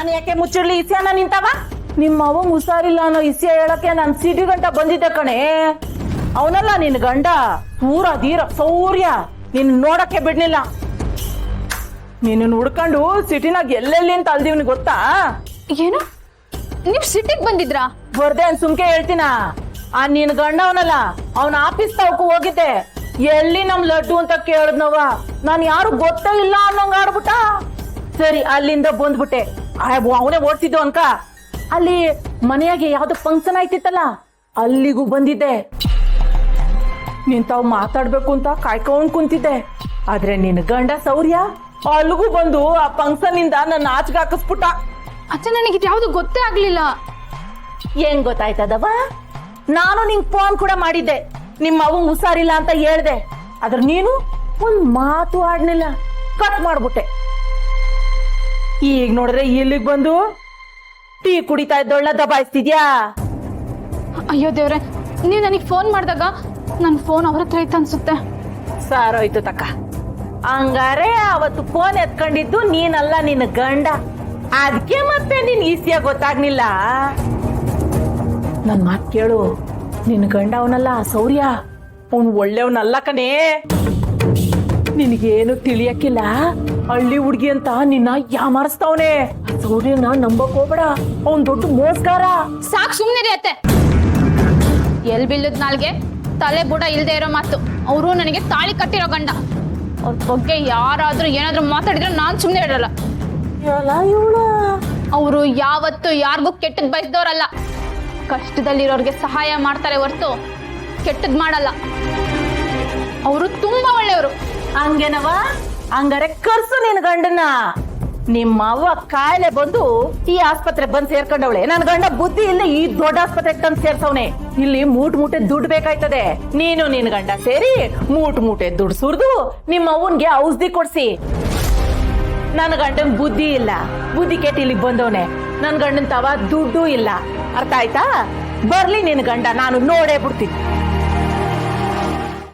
ನಾನು ಯಾಕೆ ಮುಚ್ಚಿಡ್ಲಿ ಇಸ್ಯಾನ ನಿಂತವ? ನಿಮ್ಮ ಅವ ಹುಷಾರಿಲ್ಲ ಅನ್ನೋ ಇಸ್ಯ ಹೇಳಕ್ಕೆ ನಾನು ಸಿಟಿ ಗಂಟ ಬಂದಿದ್ದೆ ಕಣೆ. ಅವನಲ್ಲ ನಿನ್ ಗಂಡ ಪೂರ ಧೀರ ಸೌರ್ಯ, ನಿನ್ ನೋಡಕ್ಕೆ ಬಿಡ್ಲಿಲ್ಲ. ನೀನು ಹುಡ್ಕೊಂಡು ಸಿಟಿನಾಗ ಎಲ್ಲೆಲ್ಲಿ ಅಂತ ಅಲ್ದಿವ್ನಿ ಗೊತ್ತಾ? ಏನು, ನೀವ್ ಸಿಟಿಗ್ ಬಂದಿದ್ರಾ? ಬರ್ದೆ ಅನ್ ಸುಮ್ಕೆ ಹೇಳ್ತೀನ. ಆ ನಿನ್ ಗಂಡ ಅವನಲ್ಲ, ಅವನ ಆಫೀಸ್ ತಾವಕ್ಕೂ ಹೋಗಿದ್ದೆ. ಎಲ್ಲಿ ನಮ್ ಲಡ್ಡು ಅಂತ ಕೇಳದ್ನವ. ನಾನ್ ಯಾರು ಗೊತ್ತೇ ಇಲ್ಲ ಅನ್ನೋಂಗ ಆಡ್ಬಿಟ್ಟ. ಸರಿ ಅಲ್ಲಿಂದ ಬಂದ್ಬಿಟ್ಟೆ. ಅವನೇ ಓಡ್ತಿದ್ದು ಅನ್ಕ. ಅಲ್ಲಿ ಮನೆಯಾಗೆ ಯಾವ್ದು ಫಂಕ್ಷನ್ ಆಯ್ತಿತ್ತಲ್ಲ, ಅಲ್ಲಿಗೂ ಬಂದಿದ್ದೆ. ನಿಂತಾವ್ ಮಾತಾಡ್ಬೇಕು ಅಂತ ಕಾಯ್ಕೊಂಡ್ ಕುಂತಿದ್ದೆ. ಆದ್ರೆ ನಿನ್ ಗಂಡ ಸೌರ್ಯ ಅಲ್ಲಿಗೂ ಬಂದು ಆ ಫಂಕ್ಷನ್ ಇಂದ ನನ್ನ ಆಚೆಗೆ ಹಾಕಿಸ್ಬಿಟ್ಟ. ಅಚ್ಚ, ನನಗೆ ಯಾವ್ದು ಗೊತ್ತೇ ಆಗ್ಲಿಲ್ಲ. ಏನ್ ಗೊತ್ತಾಯ್ತದವ? ನಾನು ನಿಂಗ್ ಫೋನ್ ಕೂಡ ಮಾಡಿದ್ದೆ, ನಿಮ್ಮ ಅವಂಗ್ ಹುಷಾರಿಲ್ಲ ಅಂತ ಹೇಳ್ದೆ. ಆದ್ರೆ ನೀನು ಒಂದ್ ಮಾತು ಆಡ್ನಿಲ್ಲ, ಕಟ್ ಮಾಡ್ಬಿಟ್ಟೆ. ಈಗ ನೋಡಿದ್ರೆ ಇಲ್ಲಿಗ್ ಬಂದು ಟೀ ಕುಡಿತಾ ಇದ್ದೊಳ್ಳ ದಬಾಯಿಸ್ತಿದ್ಯಾ? ಅಯ್ಯೋ ದೇವ್ರೆ, ನೀವ್ ನನಗ್ ಫೋನ್ ಮಾಡಿದಾಗ ನನ್ ಫೋನ್ ಅವ್ರ ಹತ್ರ ಐತೆ ಅನ್ಸುತ್ತೆ. ಸಾರೋಯ್ತು ತಕ್ಕ. ಹಂಗಾರೆ ಅವತ್ತು ಫೋನ್ ಎತ್ಕೊಂಡಿದ್ದು ನೀನಲ್ಲ, ನಿನ್ನ ಗಂಡ. ಅದಕ್ಕೆ ಮತ್ತೆ ನಿನ್ ಈಸಿಯ ಗೊತ್ತಾಗ್ನಿಲ್ಲ. ನನ್ ಮಾತ್ ಕೇಳು, ನಿನ್ ಗಂಡ ಅವನಲ್ಲ ಸೌರ್ಯ, ಅವನು ಒಳ್ಳೆಯವನಲ್ಲ ಕಣೇ. ನಿನಗೇನು ತಿಳಿಯಕ್ಕಿಲ್ಲ. ಹಳ್ಳಿ ಹುಡ್ಗಿ ಅಂತ ನಿನ್ನ ಯಾಮಾರಿಸ್ತಾವನೆ. ಸೌರ್ಯನ ನಂಬಕ್ ಹೋಗ್ಬೇಡ, ಅವನ್ ದೊಡ್ಡ ಮೋಸ್ಗಾರ. ಸಾಕ್, ಸುಮ್ನೆ ಅತ್ತೆ. ಎಲ್ ಬಿಲ್ಲದ್ ನಾಲ್ಗೆ ತಲೆ ಬುಡ ಇಲ್ದೇ ಇರೋ ಮಾತು. ಅವರು ನನಗೆ ತಾಳಿ ಕಟ್ಟಿರೋ ಗಂಡ. ಅವ್ರ ಬಗ್ಗೆ ಯಾರಾದ್ರೂ ಏನಾದ್ರೂ ಮಾತಾಡಿದ್ರೆ ನಾನ್ ಸುಮ್ನೆ ಇಡಲ್ಲ. ಅವರು ಯಾವತ್ತು ಯಾರಿಗೂ ಕೆಟ್ಟದ್ ಬಯಸ್ದವ್ರಲ್ಲ. ಕಷ್ಟದಲ್ಲಿರೋರ್ಗೆ ಸಹಾಯ ಮಾಡ್ತಾರೆ ಹೊರ್ತು ಕೆಟ್ಟದ್ ಮಾಡಲ್ಲ. ಅವರು ತುಂಬಾ ಒಳ್ಳೆಯವರು. ಹಂಗೇನವ? ಹಂಗಾರೆ ಕರ್ಸು ನಿನ್ ಗಂಡನ. ನಿಮ್ಮ ಅವ್ವ ಕಾಯಿಲೆ ಬಂದು ಈ ಆಸ್ಪತ್ರೆ ಬಂದ್ ಸೇರ್ಕೊಂಡವಳೆ. ನನ್ ಗಂಡ ಬುದ್ಧಿ ಇಲ್ಲ, ಈ ದೊಡ್ಡ ಆಸ್ಪತ್ರೆಗೆ ತಂದು ಸೇರ್ಸವ್ನೆ. ಇಲ್ಲಿ ಮೂಟೆ ದುಡ್ಡು ಬೇಕಾಯ್ತದೆ. ನೀನು ನಿನ್ ಗಂಡ ಸೇರಿ ಮೂಟೆ ದುಡ್ಡು ಸುರಿದು ನಿಮ್ಮ ಅವ್ವನ್ಗೆ ಔಷಧಿ ಕೊಡ್ಸಿ. ನನ್ ಗಂಡನ್ ಬುದ್ಧಿ ಇಲ್ಲ, ಬುದ್ಧಿ ಕೆಟ್ಟ ಇಲ್ಲಿಗೆ ಬಂದವನೆ. ನನ್ ಗಂಡನ್ ತವ ದುಡ್ಡು ಇಲ್ಲ. ಅರ್ಥ ಆಯ್ತಾ? ಬರ್ಲಿ ನಿನ್ ಗಂಡ, ನಾನು ನೋಡೇ ಬಿಡ್ತೀನಿ.